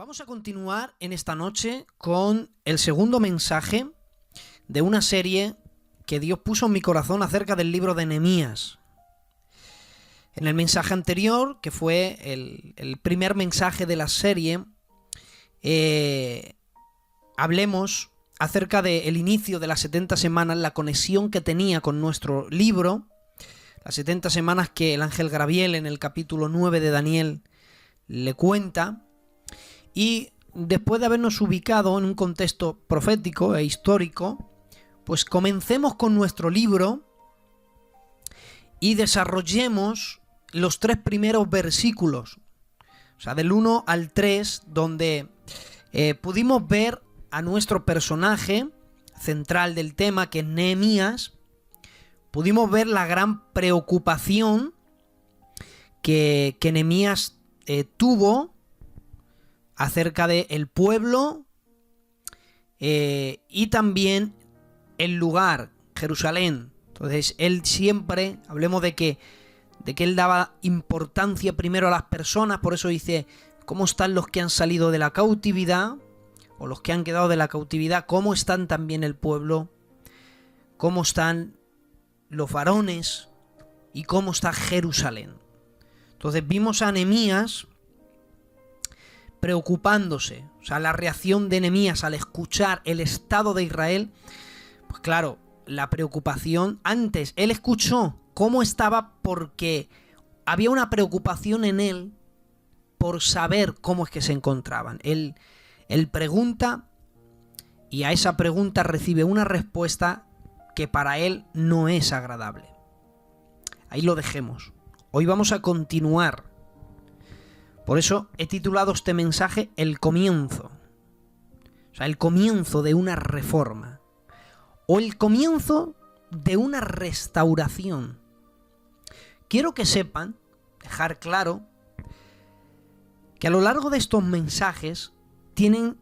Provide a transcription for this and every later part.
Vamos a continuar en esta noche con el segundo mensaje de una serie que Dios puso en mi corazón acerca del libro de Nehemías. En el mensaje anterior, que fue el primer mensaje de la serie, hablemos acerca del inicio de las 70 semanas, la conexión que tenía con nuestro libro, las 70 semanas que el ángel Gabriel en el capítulo 9 de Daniel le cuenta. Y después de habernos ubicado en un contexto profético e histórico, pues comencemos con nuestro libro y desarrollemos los 3 primeros versículos, o sea, del 1 al 3, donde pudimos ver a nuestro personaje central del tema, que es Nehemías. Pudimos ver la gran preocupación que Nehemías tuvo acerca del pueblo y también el lugar, Jerusalén. Entonces él siempre, hablemos de que él daba importancia primero a las personas. Por eso dice, ¿cómo están los que han salido de la cautividad? O los que han quedado de la cautividad, ¿cómo están también el pueblo? ¿Cómo están los varones? ¿Y cómo está Jerusalén? Entonces vimos a Nehemías preocupándose, o sea, la reacción de Nehemías al escuchar el estado de Israel. Pues claro, la preocupación, antes él escuchó cómo estaba porque había una preocupación en él por saber cómo es que se encontraban. Él pregunta y a esa pregunta recibe una respuesta que para él no es agradable. Ahí lo dejemos. Hoy vamos a continuar. Por eso he titulado este mensaje El comienzo. O sea, el comienzo de una reforma. O el comienzo de una restauración. Quiero que sepan, dejar claro, que a lo largo de estos mensajes tienen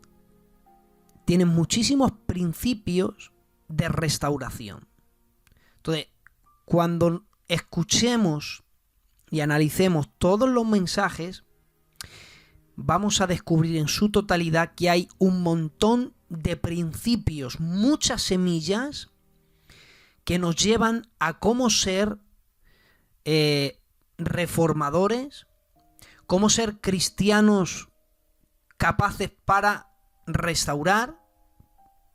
muchísimos principios de restauración. Entonces, cuando escuchemos y analicemos todos los mensajes, vamos a descubrir en su totalidad que hay un montón de principios, muchas semillas que nos llevan a cómo ser reformadores, cómo ser cristianos capaces para restaurar.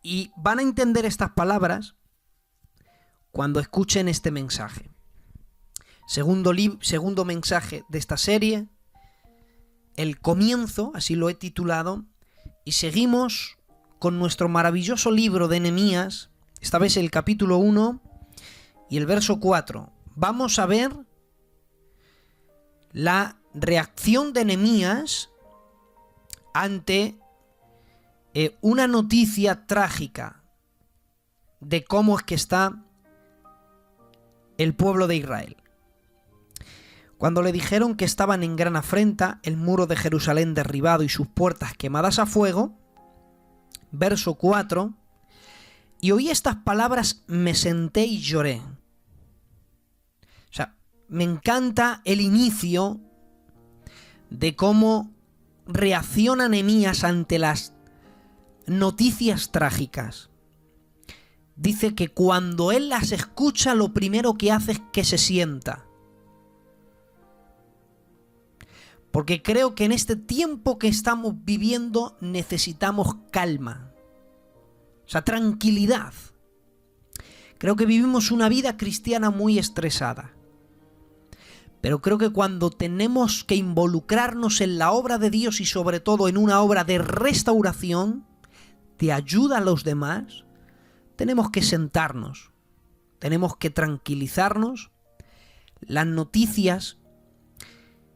Y van a entender estas palabras cuando escuchen este mensaje. Segundo mensaje de esta serie, el comienzo, así lo he titulado, y seguimos con nuestro maravilloso libro de Nehemías, esta vez el capítulo 1 y el verso 4. Vamos a ver la reacción de Nehemías ante una noticia trágica de cómo es que está el pueblo de Israel. Cuando le dijeron que estaban en gran afrenta, el muro de Jerusalén derribado y sus puertas quemadas a fuego, verso 4, y oí estas palabras, me senté y lloré. O sea, me encanta el inicio de cómo reacciona Nehemías ante las noticias trágicas. Dice que cuando él las escucha, lo primero que hace es que se sienta. Porque creo que en este tiempo que estamos viviendo necesitamos calma. O sea, tranquilidad. Creo que vivimos una vida cristiana muy estresada. Pero creo que cuando tenemos que involucrarnos en la obra de Dios y sobre todo en una obra de restauración, de ayuda a los demás, tenemos que sentarnos, tenemos que tranquilizarnos. Las noticias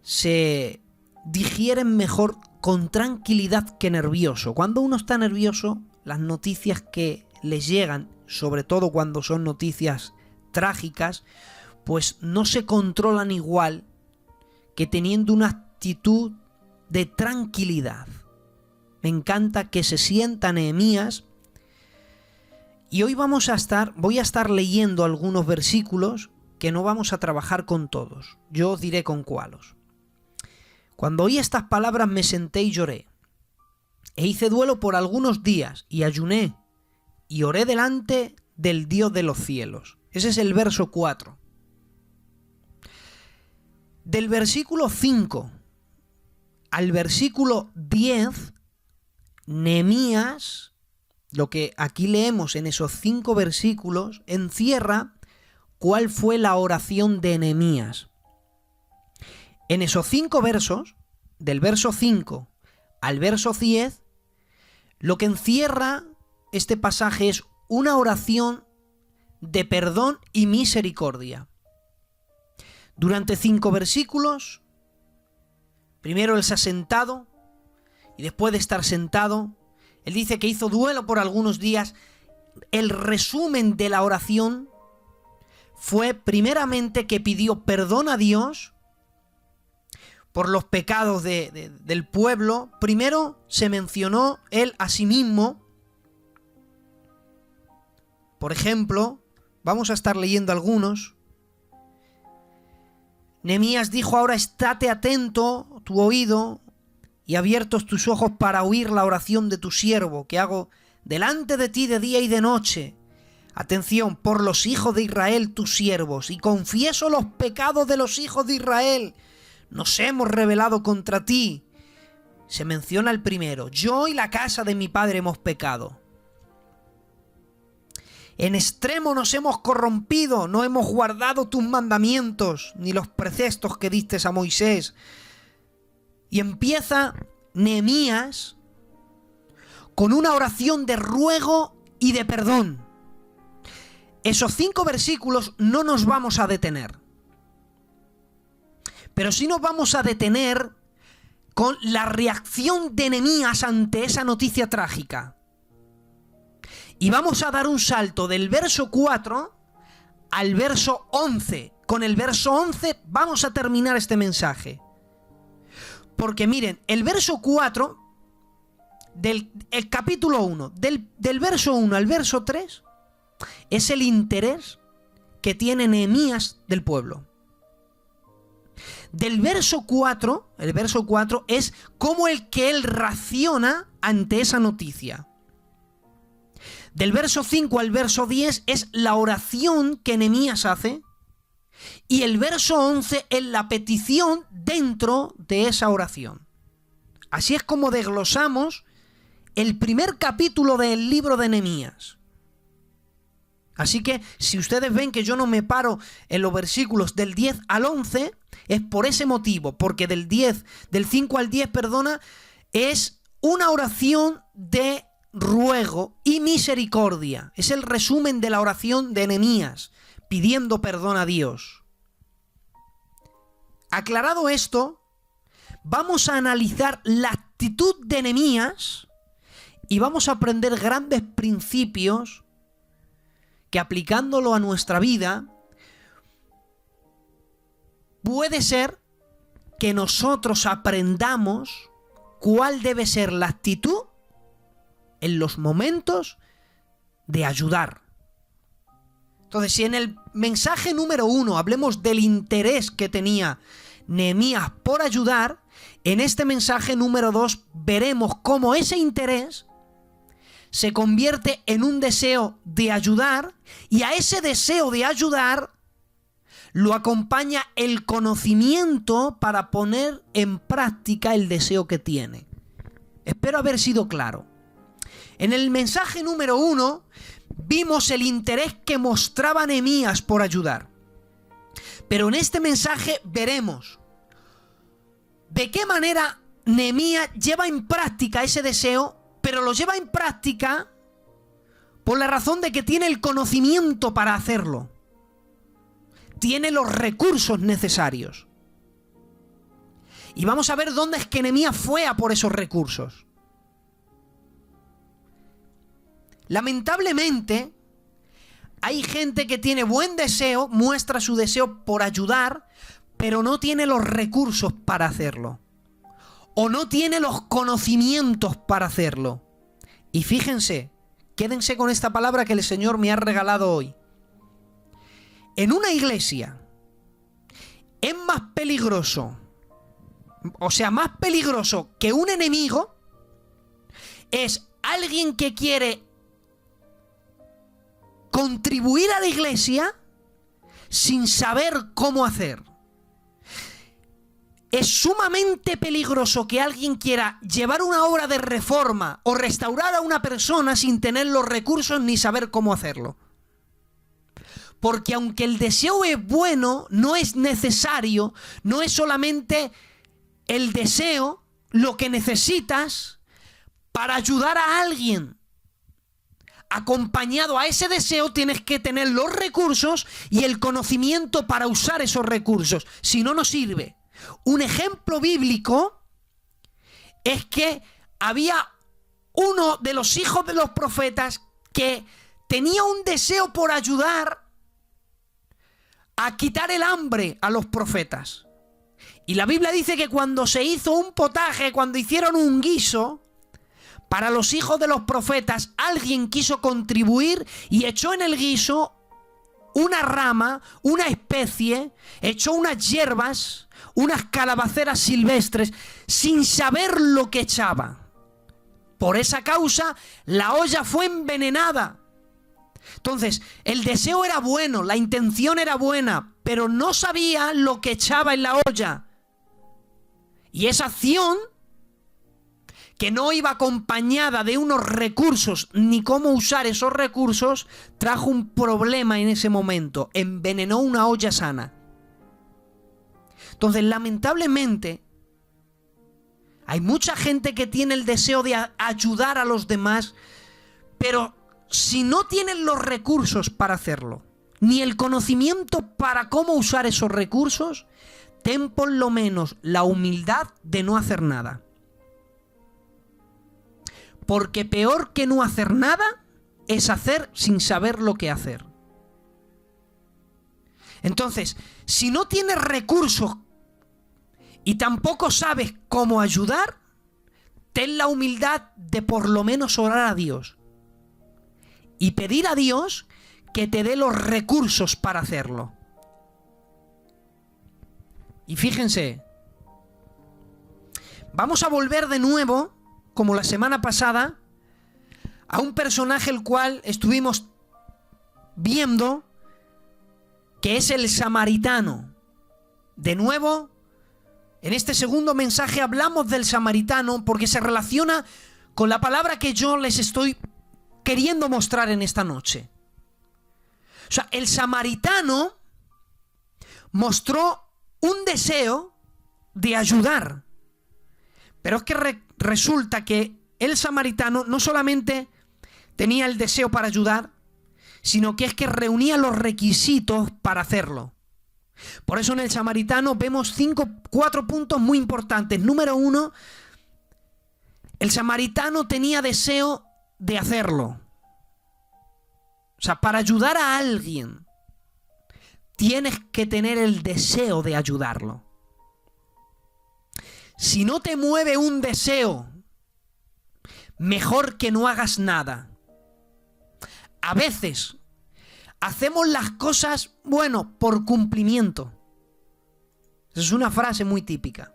se digieren mejor con tranquilidad que nervioso. Cuando uno está nervioso, las noticias que les llegan, sobre todo cuando son noticias trágicas, pues no se controlan igual que teniendo una actitud de tranquilidad. Me encanta que se sienta Nehemías. Y hoy voy a estar leyendo algunos versículos que no vamos a trabajar con todos. Yo os diré con cuáles. Cuando oí estas palabras me senté y lloré. E hice duelo por algunos días, y ayuné, y oré delante del Dios de los cielos. Ese es el verso 4. Del versículo 5 al versículo 10, Nehemías, lo que aquí leemos en esos 5 versículos, encierra cuál fue la oración de Nehemías. En esos 5 versos, del verso 5 al verso 10, lo que encierra este pasaje es una oración de perdón y misericordia. Durante 5 versículos, primero él se ha sentado, y después de estar sentado, él dice que hizo duelo por algunos días. El resumen de la oración fue primeramente que pidió perdón a Dios por los pecados del pueblo. Primero se mencionó él a sí mismo. Por ejemplo, vamos a estar leyendo algunos. Nehemías dijo: ahora estate atento tu oído y abiertos tus ojos para oír la oración de tu siervo, que hago delante de ti de día y de noche. Atención, por los hijos de Israel, tus siervos, y confieso los pecados de los hijos de Israel. Nos hemos rebelado contra ti. Se menciona el primero: yo y la casa de mi padre hemos pecado. En extremo nos hemos corrompido, no hemos guardado tus mandamientos, ni los preceptos que diste a Moisés. Y empieza Nehemías con una oración de ruego y de perdón. Esos 5 versículos no nos vamos a detener, pero sí nos vamos a detener con la reacción de Nehemías ante esa noticia trágica. Y vamos a dar un salto del verso 4 al verso 11. Con el verso 11 vamos a terminar este mensaje. Porque miren, el verso 4 del capítulo 1, del verso 1 al verso 3, es el interés que tiene Nehemías del pueblo. Del verso 4, el verso 4 es cómo él reacciona ante esa noticia. Del verso 5 al verso 10 es la oración que Nehemías hace. Y el verso 11 es la petición dentro de esa oración. Así es como desglosamos el primer capítulo del libro de Nehemías. Así que si ustedes ven que yo no me paro en los versículos del 10 al 11, es por ese motivo, porque del 5 al 10, es una oración de ruego y misericordia. Es el resumen de la oración de Nehemías, pidiendo perdón a Dios. Aclarado esto, vamos a analizar la actitud de Nehemías y vamos a aprender grandes principios que, aplicándolo a nuestra vida, puede ser que nosotros aprendamos cuál debe ser la actitud en los momentos de ayudar. Entonces, si en el mensaje número 1 hablemos del interés que tenía Nehemías por ayudar, en este mensaje número 2 veremos cómo ese interés se convierte en un deseo de ayudar, y a ese deseo de ayudar lo acompaña el conocimiento para poner en práctica el deseo que tiene. Espero haber sido claro. En el mensaje número 1 vimos el interés que mostraba Nehemías por ayudar. Pero en este mensaje veremos de qué manera Nehemías lleva en práctica ese deseo, pero lo lleva en práctica por la razón de que tiene el conocimiento para hacerlo. Tiene los recursos necesarios. Y vamos a ver dónde es que Nehemías fue a por esos recursos. Lamentablemente, hay gente que tiene buen deseo, muestra su deseo por ayudar, pero no tiene los recursos para hacerlo. O no tiene los conocimientos para hacerlo. Y fíjense, quédense con esta palabra que el Señor me ha regalado hoy. En una iglesia es más peligroso, más peligroso que un enemigo, es alguien que quiere contribuir a la iglesia sin saber cómo hacer. Es sumamente peligroso que alguien quiera llevar una obra de reforma o restaurar a una persona sin tener los recursos ni saber cómo hacerlo. Porque aunque el deseo es bueno, no es necesario, no es solamente el deseo lo que necesitas para ayudar a alguien. Acompañado a ese deseo tienes que tener los recursos y el conocimiento para usar esos recursos. Si no, no sirve. Un ejemplo bíblico es que había uno de los hijos de los profetas que tenía un deseo por ayudar a quitar el hambre a los profetas. Y la Biblia dice que cuando se hizo un potaje, cuando hicieron un guiso para los hijos de los profetas, alguien quiso contribuir y echó en el guiso una rama, una especie, echó unas hierbas, unas calabaceras silvestres, sin saber lo que echaba. Por esa causa, la olla fue envenenada. Entonces, el deseo era bueno, la intención era buena, pero no sabía lo que echaba en la olla. Y esa acción, que no iba acompañada de unos recursos ni cómo usar esos recursos, trajo un problema en ese momento. Envenenó una olla sana. Entonces, lamentablemente, hay mucha gente que tiene el deseo de ayudar a los demás, pero si no tienen los recursos para hacerlo, ni el conocimiento para cómo usar esos recursos, ten por lo menos la humildad de no hacer nada. Porque peor que no hacer nada es hacer sin saber lo que hacer. Entonces, si no tienes recursos y tampoco sabes cómo ayudar, ten la humildad de por lo menos orar a Dios y pedir a Dios que te dé los recursos para hacerlo. Y fíjense, vamos a volver de nuevo, como la semana pasada, a un personaje el cual estuvimos viendo, que es el samaritano. De nuevo, en este segundo mensaje hablamos del samaritano porque se relaciona con la palabra que yo les estoy queriendo mostrar en esta noche. O sea, el samaritano mostró un deseo de ayudar. Pero es que resulta que el samaritano no solamente tenía el deseo para ayudar, sino que es que reunía los requisitos para hacerlo. Por eso en el samaritano vemos 4 puntos muy importantes. Número 1, el samaritano tenía deseo de hacerlo. O sea, para ayudar a alguien, tienes que tener el deseo de ayudarlo. Si no te mueve un deseo, mejor que no hagas nada. A veces hacemos las cosas, bueno, por cumplimiento. Esa es una frase muy típica.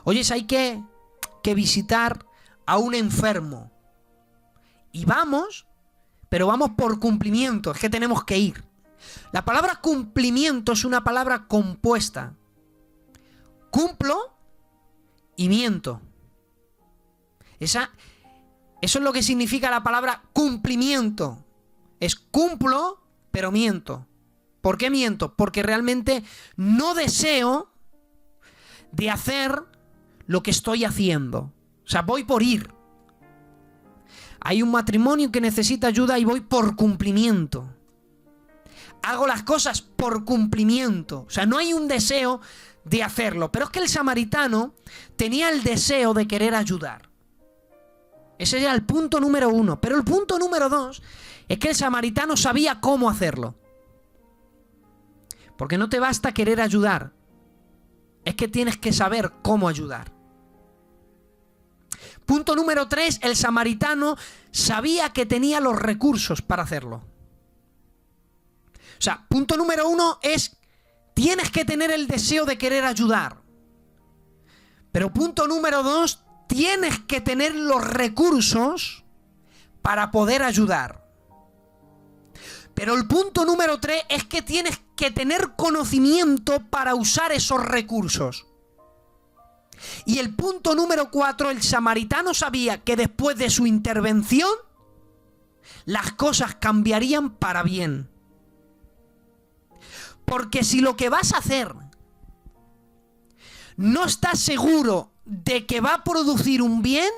Oye, hay que visitar a un enfermo. Y vamos, pero vamos por cumplimiento, es que tenemos que ir. La palabra cumplimiento es una palabra compuesta. Cumplo y miento. Eso es lo que significa la palabra cumplimiento. Es cumplo, pero miento. ¿Por qué miento? Porque realmente no deseo de hacer lo que estoy haciendo. O sea, voy por ir. Hay un matrimonio que necesita ayuda y voy por cumplimiento. Hago las cosas por cumplimiento. O sea, no hay un deseo de hacerlo. Pero es que el samaritano tenía el deseo de querer ayudar. Ese era el punto número 1. Pero el punto número 2 es que el samaritano sabía cómo hacerlo. Porque no te basta querer ayudar. Es que tienes que saber cómo ayudar. Punto número 3, el samaritano sabía que tenía los recursos para hacerlo. O sea, punto número 1 es, tienes que tener el deseo de querer ayudar. Pero punto número 2, tienes que tener los recursos para poder ayudar. Pero el punto número 3 es que tienes que tener conocimiento para usar esos recursos. Y el punto número 4, el samaritano sabía que después de su intervención, las cosas cambiarían para bien. Porque si lo que vas a hacer no estás seguro de que va a producir un bien,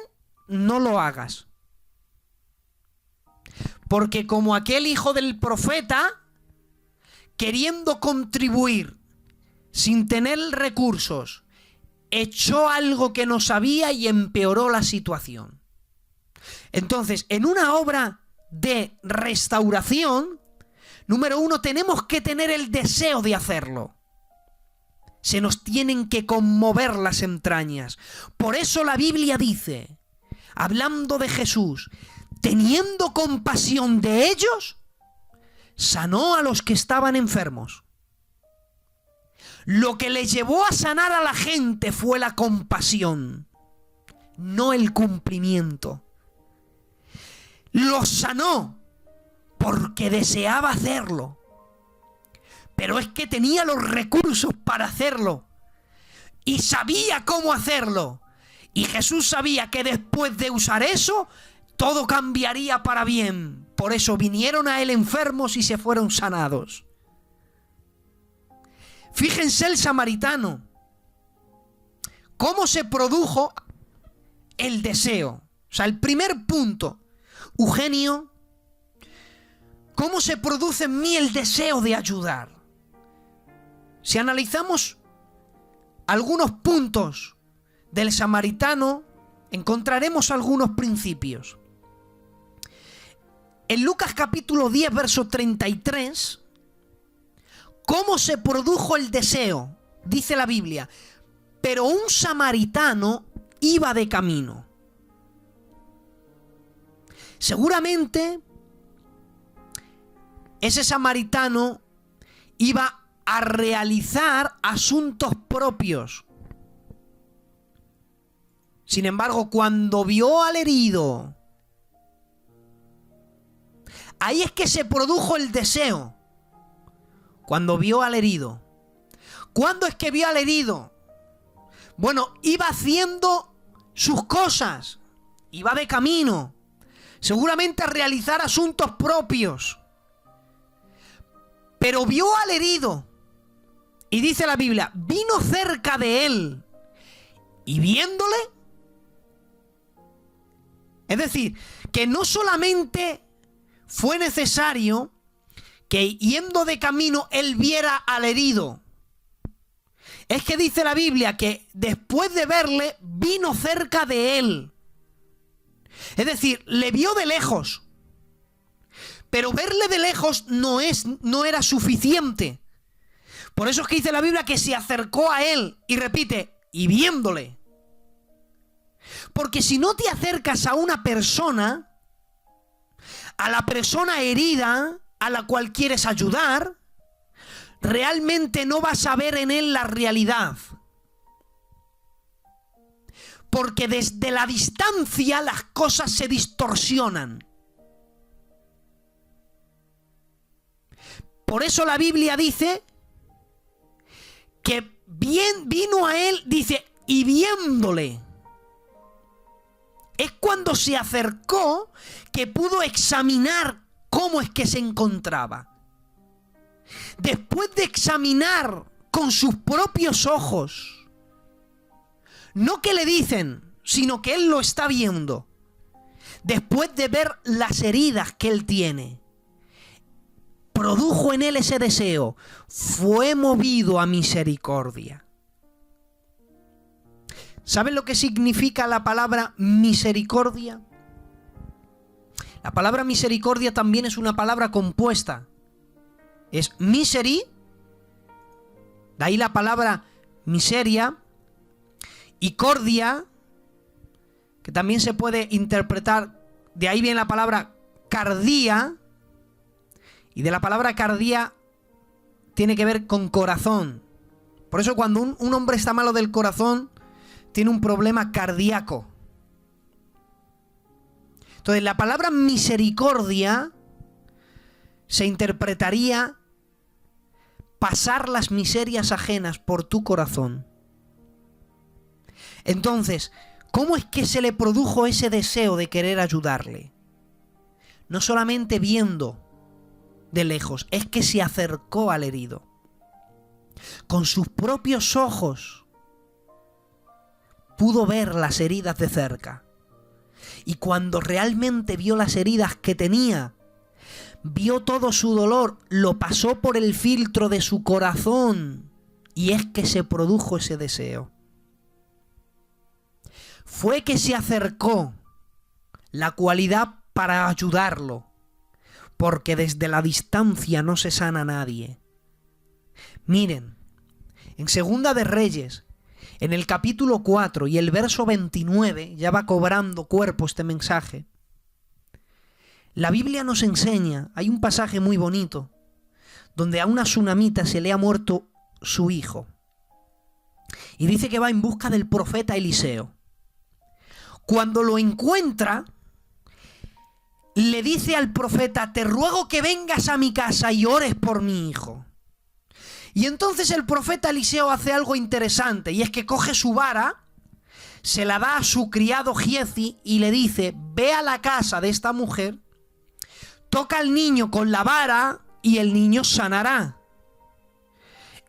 no lo hagas. Porque como aquel hijo del profeta, queriendo contribuir sin tener recursos, echó algo que no sabía y empeoró la situación. Entonces, en una obra de restauración, número 1, tenemos que tener el deseo de hacerlo. Se nos tienen que conmover las entrañas. Por eso la Biblia dice, hablando de Jesús, teniendo compasión de ellos, sanó a los que estaban enfermos. Lo que le llevó a sanar a la gente fue la compasión, no el cumplimiento. Los sanó porque deseaba hacerlo. Pero es que tenía los recursos para hacerlo. Y sabía cómo hacerlo. Y Jesús sabía que después de usar eso, todo cambiaría para bien. Por eso vinieron a él enfermos y se fueron sanados. Fíjense el samaritano. ¿Cómo se produjo el deseo? O sea, el primer punto. Eugenio, ¿cómo se produce en mí el deseo de ayudar? Si analizamos algunos puntos del samaritano, encontraremos algunos principios. En Lucas capítulo 10, verso 33, ¿cómo se produjo el deseo? Dice la Biblia, pero un samaritano iba de camino. Seguramente ese samaritano iba a realizar asuntos propios. Sin embargo, cuando vio al herido, ahí es que se produjo el deseo. Cuando vio al herido. ¿Cuándo es que vio al herido? Bueno, iba haciendo sus cosas. Iba de camino. Seguramente a realizar asuntos propios. Pero vio al herido. Y dice la Biblia, vino cerca de él. Y viéndole. Es decir, que no solamente fue necesario que yendo de camino él viera al herido. Es que dice la Biblia que después de verle, vino cerca de él. Es decir, le vio de lejos. Pero verle de lejos no era suficiente. Por eso es que dice la Biblia que se acercó a él y repite, y viéndole. Porque si no te acercas a una persona, a la persona herida a la cual quieres ayudar, realmente no vas a ver en él la realidad. Porque desde la distancia las cosas se distorsionan. Por eso la Biblia dice que vino a él, dice, y viéndole. Es cuando se acercó que pudo examinar cómo es que se encontraba. Después de examinar con sus propios ojos, no que le dicen, sino que él lo está viendo. Después de ver las heridas que él tiene, produjo en él ese deseo, fue movido a misericordia. ¿Saben lo que significa la palabra misericordia? La palabra misericordia también es una palabra compuesta. Es miseri, de ahí la palabra miseria, y cordia, que también se puede interpretar, de ahí viene la palabra cardía, y de la palabra cardía tiene que ver con corazón. Por eso cuando un hombre está malo del corazón, tiene un problema cardíaco. Entonces, la palabra misericordia se interpretaría pasar las miserias ajenas por tu corazón. Entonces, ¿cómo es que se le produjo ese deseo de querer ayudarle? No solamente viendo de lejos, es que se acercó al herido. Con sus propios ojos pudo ver las heridas de cerca. Y cuando realmente vio las heridas que tenía, vio todo su dolor, lo pasó por el filtro de su corazón. Y es que se produjo ese deseo. Fue que se acercó la cualidad para ayudarlo, porque desde la distancia no se sana a nadie. Miren, en Segunda de Reyes, en el capítulo 4 y el verso 29, ya va cobrando cuerpo este mensaje, la Biblia nos enseña, hay un pasaje muy bonito, donde a una tsunamita se le ha muerto su hijo. Y dice que va en busca del profeta Eliseo. Cuando lo encuentra, le dice al profeta: te ruego que vengas a mi casa y ores por mi hijo. Y entonces el profeta Eliseo hace algo interesante, y es que coge su vara, se la da a su criado Giezi y le dice: ve a la casa de esta mujer, toca al niño con la vara y el niño sanará.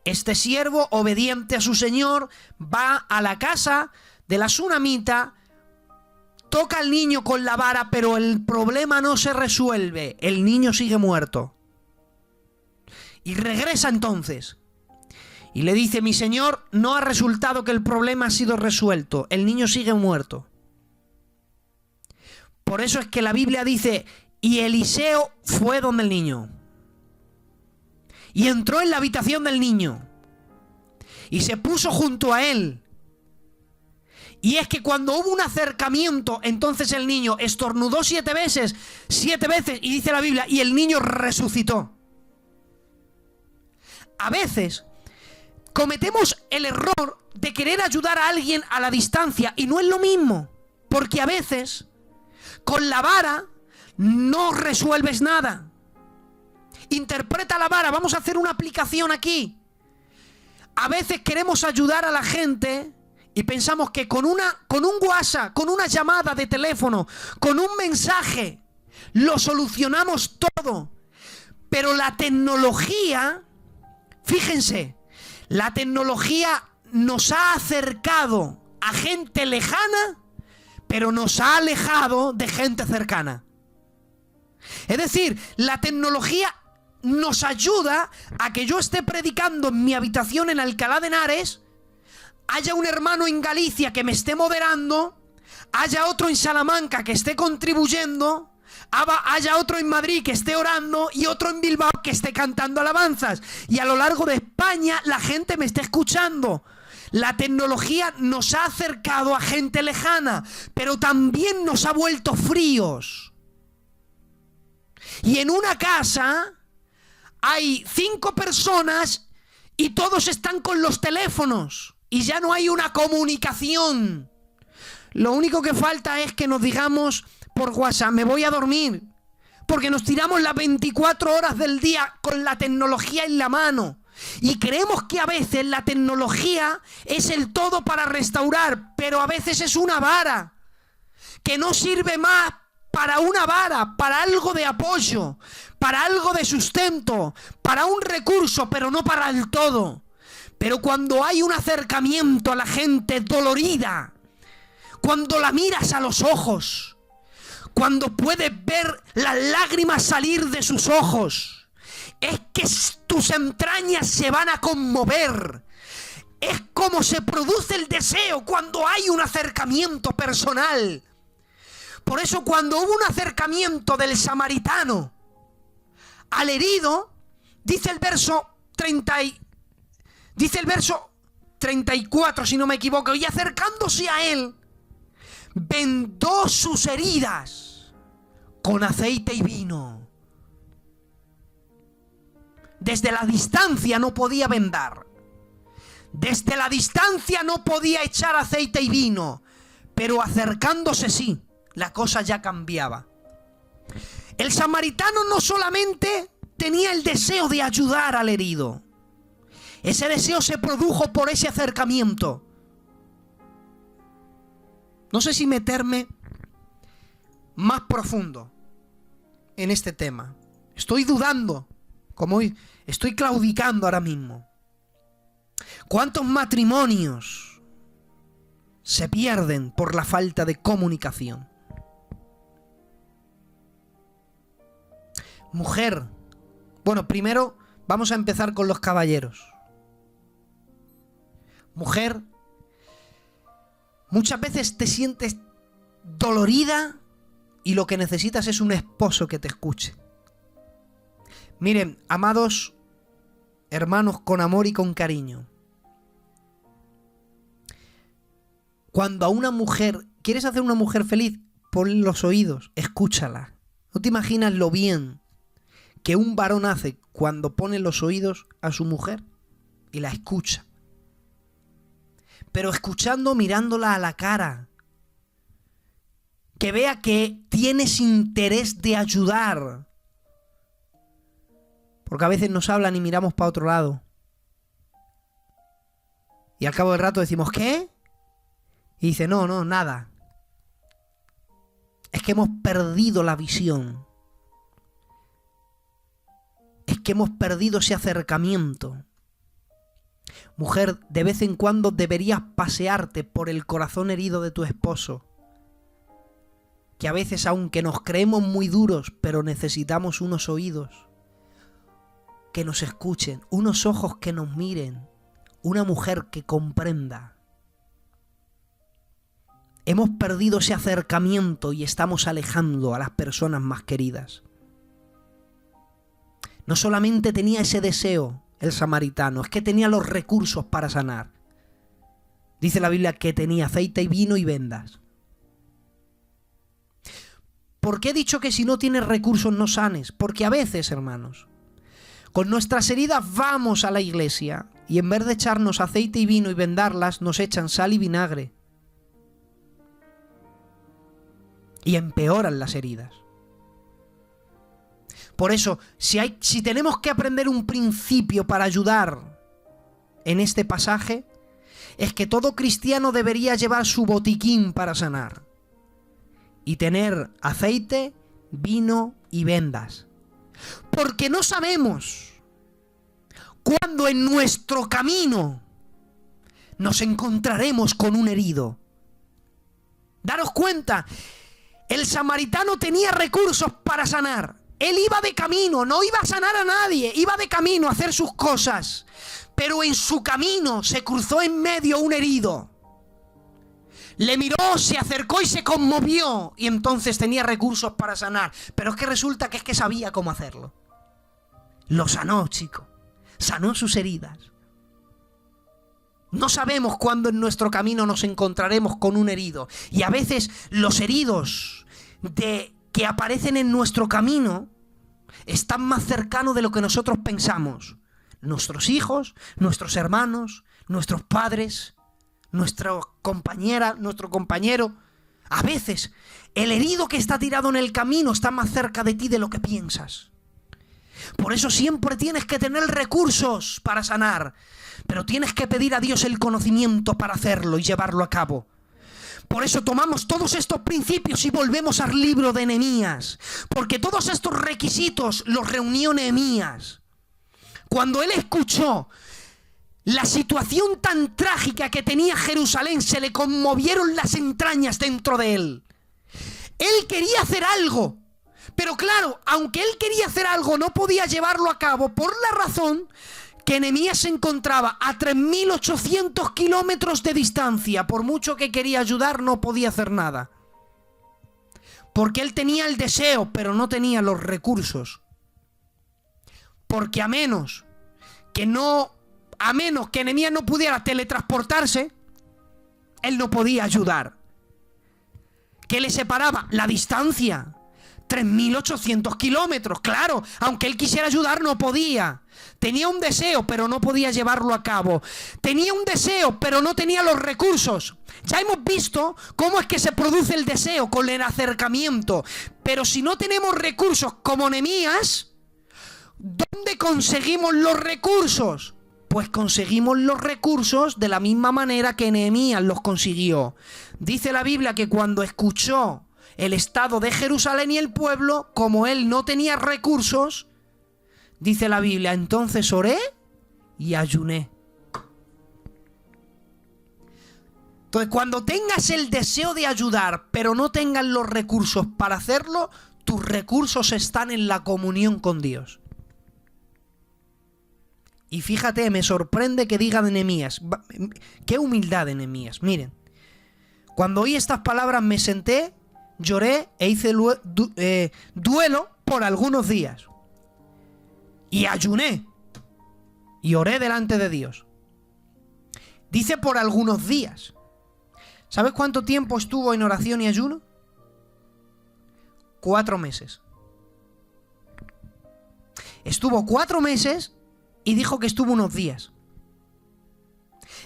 Este siervo, obediente a su señor, va a la casa de la tsunamita, toca al niño con la vara, pero el problema no se resuelve. El niño sigue muerto. Y regresa entonces. Y le dice: mi señor, no ha resultado que el problema ha sido resuelto. El niño sigue muerto. Por eso es que la Biblia dice: y Eliseo fue donde el niño. Y entró en la habitación del niño. Y se puso junto a él. Y es que cuando hubo un acercamiento, entonces el niño estornudó 7 veces, y dice la Biblia, y el niño resucitó. A veces cometemos el error de querer ayudar a alguien a la distancia, y no es lo mismo, porque a veces con la vara no resuelves nada. Interpreta la vara, vamos a hacer una aplicación aquí. A veces queremos ayudar a la gente y pensamos que con un WhatsApp, con una llamada de teléfono, con un mensaje, lo solucionamos todo. Pero la tecnología, fíjense, la tecnología nos ha acercado a gente lejana, pero nos ha alejado de gente cercana. Es decir, la tecnología nos ayuda a que yo esté predicando en mi habitación en Alcalá de Henares, haya un hermano en Galicia que me esté moderando, haya otro en Salamanca que esté contribuyendo, haya otro en Madrid que esté orando y otro en Bilbao que esté cantando alabanzas. Y a lo largo de España la gente me esté escuchando. La tecnología nos ha acercado a gente lejana, pero también nos ha vuelto fríos. Y en una casa hay 5 personas y todos están con los teléfonos y ya no hay una comunicación. Lo único que falta es que nos digamos por WhatsApp: me voy a dormir, porque nos tiramos las 24 horas del día con la tecnología en la mano. Y creemos que a veces la tecnología es el todo para restaurar, pero a veces es una vara que no sirve más para una vara, para algo de apoyo, para algo de sustento, para un recurso, pero no para el todo. Pero cuando hay un acercamiento a la gente dolorida, cuando la miras a los ojos, cuando puedes ver las lágrimas salir de sus ojos, es que tus entrañas se van a conmover. Es como se produce el deseo cuando hay un acercamiento personal. Por eso cuando hubo un acercamiento del samaritano al herido, dice el verso 34, si no me equivoco, y acercándose a él, vendó sus heridas con aceite y vino. Desde la distancia no podía vendar. Desde la distancia no podía echar aceite y vino, pero acercándose sí. la cosa ya cambiaba. El samaritano no solamente tenía el deseo de ayudar al herido. Ese deseo se produjo por ese acercamiento. No sé si meterme más profundo en este tema. Estoy dudando, como estoy claudicando ahora mismo. ¿Cuántos matrimonios se pierden por la falta de comunicación? Mujer, bueno, primero vamos a empezar con los caballeros. Mujer, muchas veces te sientes dolorida y lo que necesitas es un esposo que te escuche. Miren, amados hermanos, con amor y con cariño, cuando a una mujer, ¿quieres hacer una mujer feliz? Ponle los oídos, escúchala. ¿No te imaginas lo bien que un varón hace cuando pone los oídos a su mujer y la escucha? Pero escuchando, mirándola a la cara, que vea que tienes interés de ayudar. Porque a veces nos hablan y miramos para otro lado. Y al cabo del rato decimos, ¿qué? Y dice, no, nada. Es que hemos perdido la visión. Es que hemos perdido ese acercamiento. Mujer, de vez en cuando deberías pasearte por el corazón herido de tu esposo. Que a veces, aunque nos creemos muy duros, pero necesitamos unos oídos que nos escuchen, unos ojos que nos miren, una mujer que comprenda. Hemos perdido ese acercamiento y estamos alejando a las personas más queridas. No solamente tenía ese deseo el samaritano, es que tenía los recursos para sanar. Dice la Biblia que tenía aceite y vino y vendas. ¿Por qué he dicho que si no tienes recursos no sanes? Porque a veces, hermanos, con nuestras heridas vamos a la iglesia y en vez de echarnos aceite y vino y vendarlas, nos echan sal y vinagre. Y empeoran las heridas. Por eso, si tenemos que aprender un principio para ayudar en este pasaje, es que todo cristiano debería llevar su botiquín para sanar. Y tener aceite, vino y vendas. Porque no sabemos cuándo en nuestro camino nos encontraremos con un herido. Daros cuenta, el samaritano tenía recursos para sanar. Él iba de camino, no iba a sanar a nadie, iba de camino a hacer sus cosas. Pero en su camino se cruzó en medio un herido. Le miró, se acercó y se conmovió. Y entonces tenía recursos para sanar. Pero es que resulta que sabía cómo hacerlo. Lo sanó, chico. Sanó sus heridas. No sabemos cuándo en nuestro camino nos encontraremos con un herido. Y a veces los heridos que aparecen en nuestro camino están más cercanos de lo que nosotros pensamos. Nuestros hijos, nuestros hermanos, nuestros padres, nuestra compañera, nuestro compañero. A veces el herido que está tirado en el camino está más cerca de ti de lo que piensas. Por eso siempre tienes que tener recursos para sanar, pero tienes que pedir a Dios el conocimiento para hacerlo y llevarlo a cabo. Por eso tomamos todos estos principios y volvemos al libro de Nehemías, porque todos estos requisitos los reunió Nehemías. Cuando él escuchó la situación tan trágica que tenía Jerusalén, se le conmovieron las entrañas dentro de él. Él quería hacer algo, pero claro, aunque él quería hacer algo, no podía llevarlo a cabo por la razón que Nehemías se encontraba a 3.800 kilómetros de distancia. Por mucho que quería ayudar, no podía hacer nada. Porque él tenía el deseo, pero no tenía los recursos. Porque a menos que Nehemías no pudiera teletransportarse, él no podía ayudar. ¿Qué le separaba? La distancia. 3.800 kilómetros, claro, aunque él quisiera ayudar no podía. Tenía un deseo, pero no podía llevarlo a cabo. Tenía un deseo, pero no tenía los recursos. Ya hemos visto cómo es que se produce el deseo con el acercamiento. Pero si no tenemos recursos como Nehemías, ¿dónde conseguimos los recursos? Pues conseguimos los recursos de la misma manera que Nehemías los consiguió. Dice la Biblia que cuando escuchó el estado de Jerusalén y el pueblo, como él no tenía recursos, dice la Biblia, entonces oré y ayuné. Entonces, cuando tengas el deseo de ayudar, pero no tengas los recursos para hacerlo, tus recursos están en la comunión con Dios. Y fíjate, me sorprende que diga de Nehemías. Qué humildad de Nehemías. Miren, cuando oí estas palabras me senté, lloré e hice duelo por algunos días. Y ayuné. Y oré delante de Dios. Dice por algunos días. ¿Sabes cuánto tiempo estuvo en oración y ayuno? 4 meses. Estuvo 4 meses y dijo que estuvo unos días.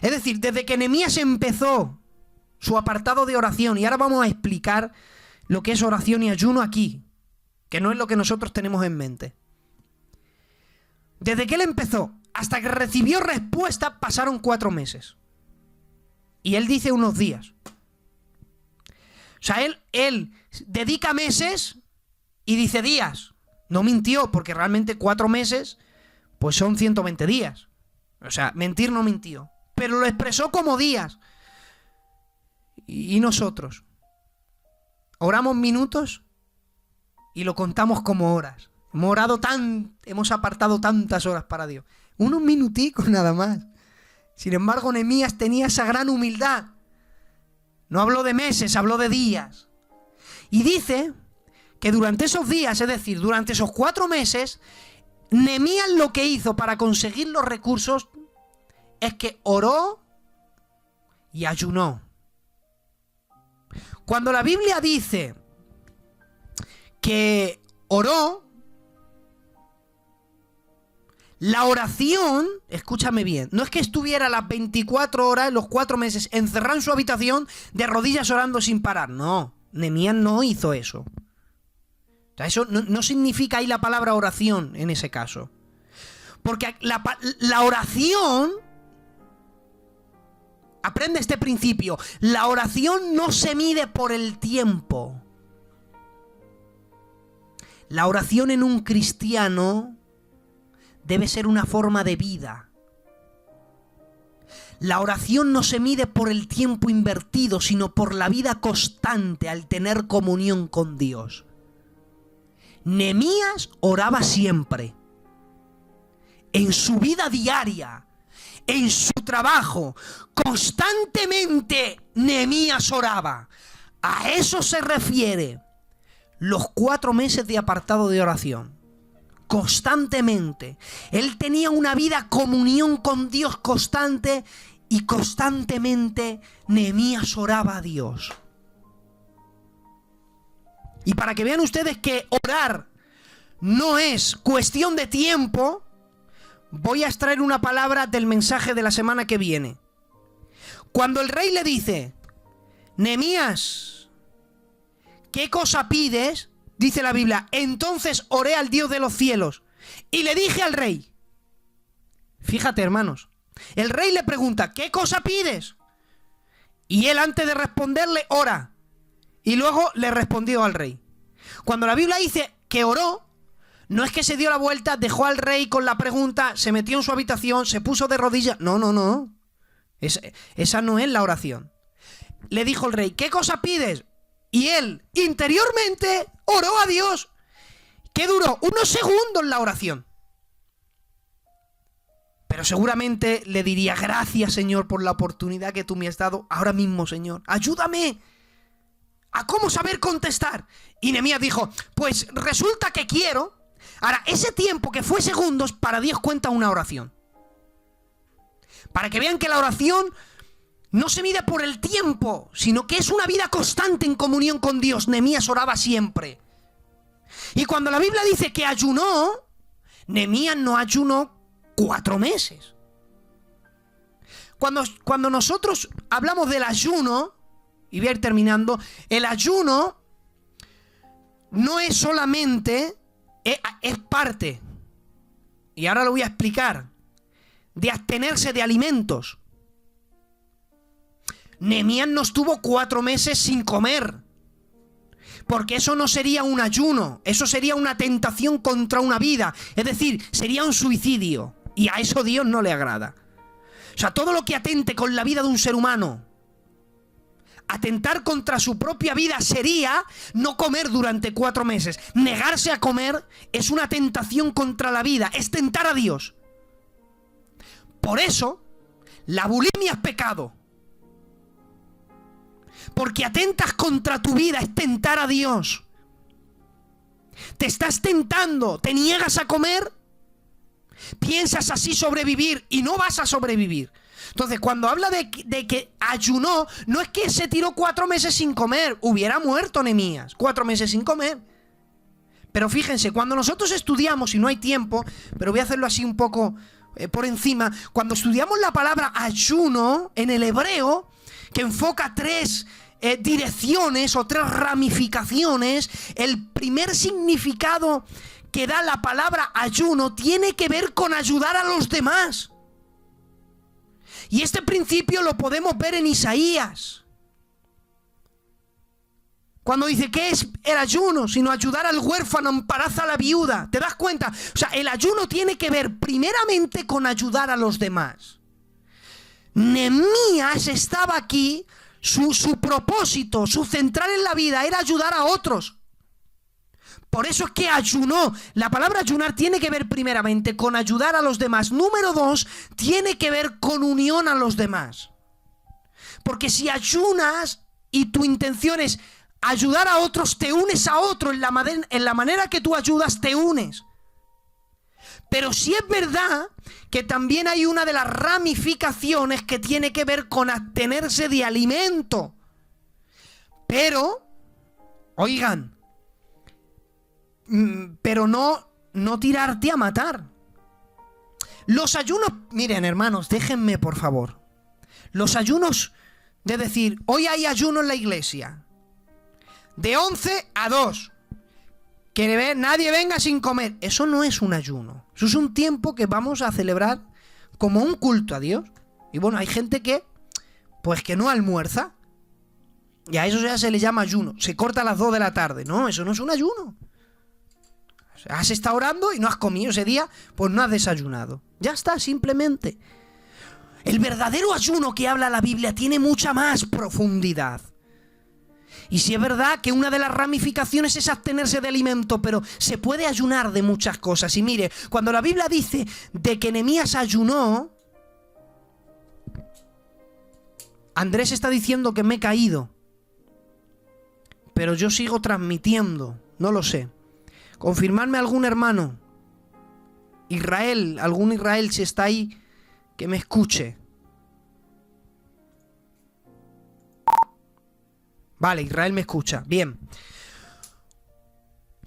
Es decir, desde que Nehemías empezó su apartado de oración, y ahora vamos a explicar lo que es oración y ayuno aquí, que no es lo que nosotros tenemos en mente. Desde que él empezó hasta que recibió respuesta pasaron 4 meses. Y él dice unos días. O sea, él dedica meses y dice días. No mintió, porque realmente 4 meses pues son 120 días. O sea, mentir no mintió. Pero lo expresó como días. Y nosotros oramos minutos y lo contamos como horas. Hemos apartado tantas horas para Dios. Unos minuticos nada más. Sin embargo, Nehemías tenía esa gran humildad. No habló de meses, habló de días. Y dice que durante esos días, es decir, durante esos 4 meses, Nehemías lo que hizo para conseguir los recursos es que oró y ayunó. Cuando la Biblia dice que oró, la oración, escúchame bien, no es que estuviera las 24 horas, los 4 meses, encerrado en su habitación, de rodillas orando sin parar. No, Nehemías no hizo eso. O sea, eso no significa ahí la palabra oración en ese caso. Porque la oración, aprende este principio, la oración no se mide por el tiempo. La oración en un cristiano debe ser una forma de vida. La oración no se mide por el tiempo invertido, sino por la vida constante al tener comunión con Dios. Nehemías oraba siempre. En su vida diaria, en su trabajo, constantemente Nehemías oraba. A eso se refiere los 4 meses de apartado de oración. Constantemente. Él tenía una vida comunión con Dios constante y constantemente Nehemías oraba a Dios. Y para que vean ustedes que orar no es cuestión de tiempo, voy a extraer una palabra del mensaje de la semana que viene. Cuando el rey le dice, Nehemías, ¿qué cosa pides? Dice la Biblia, entonces oré al Dios de los cielos y le dije al rey. Fíjate, hermanos, el rey le pregunta, ¿qué cosa pides? Y él, antes de responderle, ora. Y luego le respondió al rey. Cuando la Biblia dice que oró, no es que se dio la vuelta, dejó al rey con la pregunta, se metió en su habitación, se puso de rodillas. No. Esa no es la oración. Le dijo el rey, ¿qué cosa pides? Y él, interiormente, oró a Dios. ¿Qué duró? Unos segundos la oración. Pero seguramente le diría, gracias, Señor, por la oportunidad que tú me has dado ahora mismo, Señor. Ayúdame a cómo saber contestar. Y Nehemías dijo, pues resulta que quiero. Ahora, ese tiempo que fue segundos, para Dios cuenta una oración. Para que vean que la oración no se mide por el tiempo, sino que es una vida constante en comunión con Dios. Nehemías oraba siempre. Y cuando la Biblia dice que ayunó, Nehemías no ayunó 4 meses. Cuando nosotros hablamos del ayuno, y voy a ir terminando, el ayuno no es solamente, es parte, y ahora lo voy a explicar, de abstenerse de alimentos. Nehemías no estuvo 4 meses sin comer, porque eso no sería un ayuno, eso sería una tentación contra una vida, es decir, sería un suicidio, y a eso Dios no le agrada. O sea, todo lo que atente con la vida de un ser humano, atentar contra su propia vida sería no comer durante 4 meses. Negarse a comer es una tentación contra la vida, es tentar a Dios. Por eso, la bulimia es pecado. Porque atentas contra tu vida, es tentar a Dios. Te estás tentando, te niegas a comer, piensas así sobrevivir y no vas a sobrevivir. Entonces, cuando habla de que ayunó, no es que se tiró 4 meses sin comer. Hubiera muerto Nehemías, 4 meses sin comer. Pero fíjense, cuando nosotros estudiamos, y no hay tiempo, pero voy a hacerlo así un poco por encima, cuando estudiamos la palabra ayuno en el hebreo, que enfoca 3 direcciones o 3 ramificaciones, el primer significado que da la palabra ayuno tiene que ver con ayudar a los demás. Y este principio lo podemos ver en Isaías, cuando dice, ¿qué es el ayuno? Sino ayudar al huérfano, amparar a la viuda. ¿Te das cuenta? O sea, el ayuno tiene que ver primeramente con ayudar a los demás. Nehemías estaba aquí, su propósito, su central en la vida era ayudar a otros. Por eso es que ayunó. La palabra ayunar tiene que ver primeramente con ayudar a los demás. Número 2, tiene que ver con unión a los demás. Porque si ayunas y tu intención es ayudar a otros, te unes a otro. En la manera que tú ayudas, te unes. Pero sí es verdad que también hay una de las ramificaciones que tiene que ver con abstenerse de alimento. Pero, oigan, pero no tirarte a matar. Los ayunos, miren hermanos, déjenme por favor. Los ayunos de decir, hoy hay ayuno en la iglesia, de 11 a 2, que nadie venga sin comer. Eso no es un ayuno. Eso es un tiempo que vamos a celebrar como un culto a Dios. Y bueno, hay gente que, pues que no almuerza, y a eso ya se le llama ayuno. Se corta a las 2 de la tarde. No, eso no es un ayuno. Has estado orando y no has comido ese día, pues no has desayunado. Ya está, simplemente. El verdadero ayuno que habla la Biblia tiene mucha más profundidad. Y sí es verdad que una de las ramificaciones es abstenerse de alimento, pero se puede ayunar de muchas cosas. Y mire, cuando la Biblia dice de que Nehemías ayunó, Andrés está diciendo que me he caído, pero yo sigo transmitiendo, no lo sé. Confirmadme algún hermano, Israel, algún Israel si está ahí, que me escuche. Vale, Israel me escucha, bien.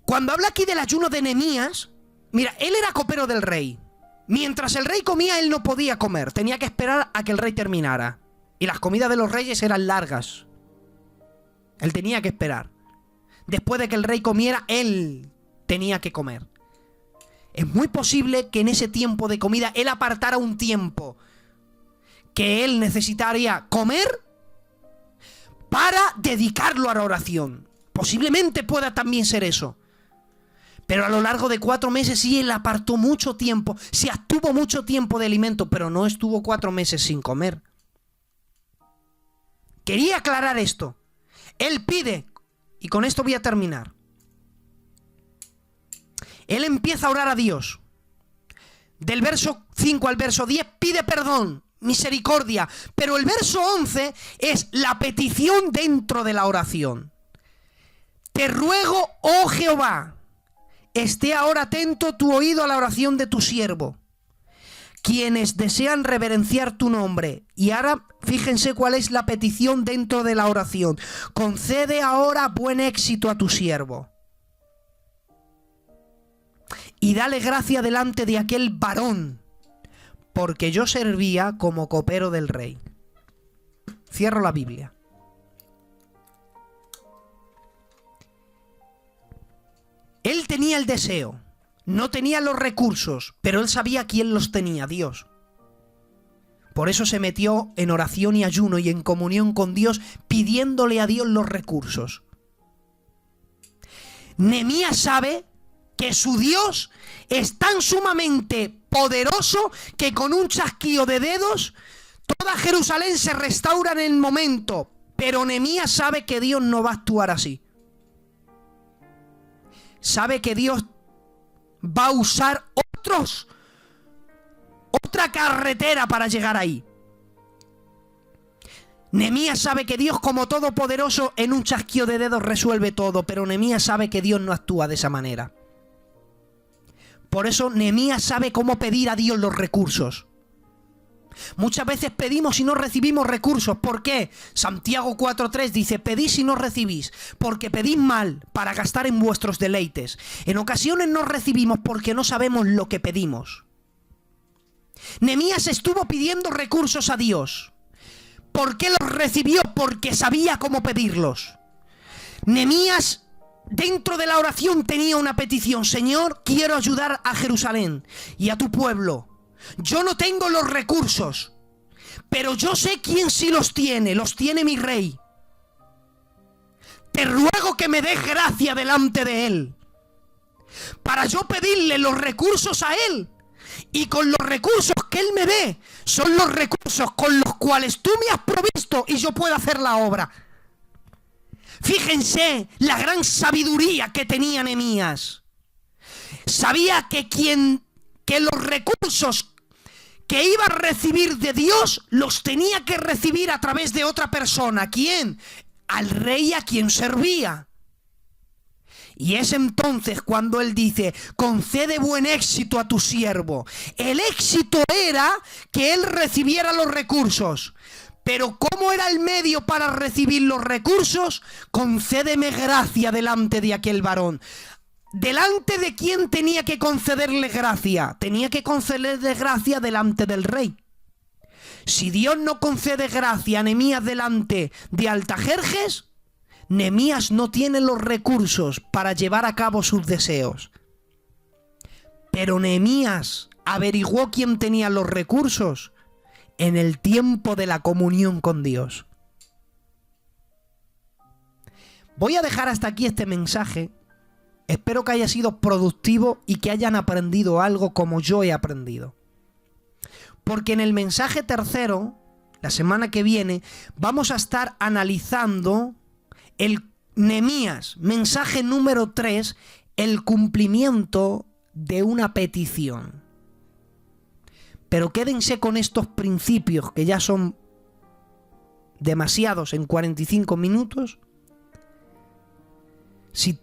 Cuando habla aquí del ayuno de Nehemías, mira, él era copero del rey. Mientras el rey comía, él no podía comer, tenía que esperar a que el rey terminara. Y las comidas de los reyes eran largas. Él tenía que esperar. Después de que el rey comiera, él tenía que comer. Es muy posible que en ese tiempo de comida él apartara un tiempo que él necesitaría comer para dedicarlo a la oración. Posiblemente pueda también ser eso. Pero a lo largo de 4 meses sí él apartó mucho tiempo, se abstuvo mucho tiempo de alimento, pero no estuvo 4 meses sin comer. Quería aclarar esto. Él pide, y con esto voy a terminar. Él empieza a orar a Dios. Del verso 5 al verso 10 pide perdón, misericordia. Pero el verso 11 es la petición dentro de la oración. Te ruego, oh Jehová, esté ahora atento tu oído a la oración de tu siervo, quienes desean reverenciar tu nombre. Y ahora fíjense cuál es la petición dentro de la oración. Concede ahora buen éxito a tu siervo. y dale gracia delante de aquel varón, porque yo servía como copero del rey. Cierro la Biblia. Él tenía el deseo, no tenía los recursos, pero él sabía quién los tenía, Dios. Por eso se metió en oración y ayuno y en comunión con Dios, pidiéndole a Dios los recursos. Nehemías sabe que su Dios es tan sumamente poderoso que con un chasquido de dedos toda Jerusalén se restaura en el momento. Pero Nehemías sabe que Dios no va a actuar así. Sabe que Dios va a usar otra carretera para llegar ahí. Nehemías sabe que Dios, como todopoderoso, en un chasquido de dedos resuelve todo, pero Nehemías sabe que Dios no actúa de esa manera. Por eso Nehemías sabe cómo pedir a Dios los recursos. Muchas veces pedimos y no recibimos recursos. ¿Por qué? Santiago 4:3 dice: pedís y no recibís, porque pedís mal para gastar en vuestros deleites. En ocasiones no recibimos porque no sabemos lo que pedimos. Nehemías estuvo pidiendo recursos a Dios. ¿Por qué los recibió? Porque sabía cómo pedirlos. Nehemías, dentro de la oración, tenía una petición: Señor, quiero ayudar a Jerusalén y a tu pueblo. Yo no tengo los recursos, pero yo sé quién sí los tiene mi rey. Te ruego que me des gracia delante de él, para yo pedirle los recursos a él, y con los recursos que él me dé, son los recursos con los cuales tú me has provisto y yo puedo hacer la obra. Fíjense la gran sabiduría que tenía Nehemías. Sabía que los recursos que iba a recibir de Dios los tenía que recibir a través de otra persona. ¿Quién? Al rey a quien servía. Y es entonces cuando él dice: concede buen éxito a tu siervo. El éxito era que él recibiera los recursos. Pero ¿cómo era el medio para recibir los recursos? Concédeme gracia delante de aquel varón. ¿Delante de quién tenía que concederle gracia? Tenía que concederle gracia delante del rey. Si Dios no concede gracia a Nehemías delante de Altajerjes, Nehemías no tiene los recursos para llevar a cabo sus deseos. Pero Nehemías averiguó quién tenía los recursos en el tiempo de la comunión con Dios. Voy a dejar hasta aquí este mensaje. Espero que haya sido productivo y que hayan aprendido algo como yo he aprendido. Porque en el mensaje tercero, la semana que viene, vamos a estar analizando el Nehemías, mensaje número 3, el cumplimiento de una petición. Pero quédense con estos principios, que ya son demasiados en 45 minutos. Si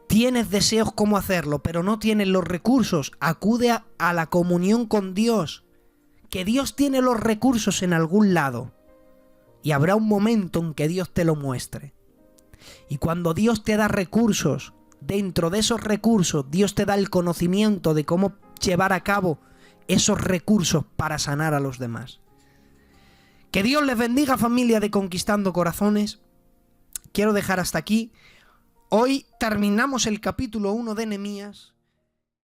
tienes deseos cómo hacerlo, pero no tienes los recursos, acude a la comunión con Dios, que Dios tiene los recursos en algún lado, y habrá un momento en que Dios te lo muestre. Y cuando Dios te da recursos, dentro de esos recursos, Dios te da el conocimiento de cómo llevar a cabo esos recursos para sanar a los demás. Que Dios les bendiga, familia de Conquistando Corazones. Quiero dejar hasta aquí. Hoy terminamos el capítulo 1 de Nehemías.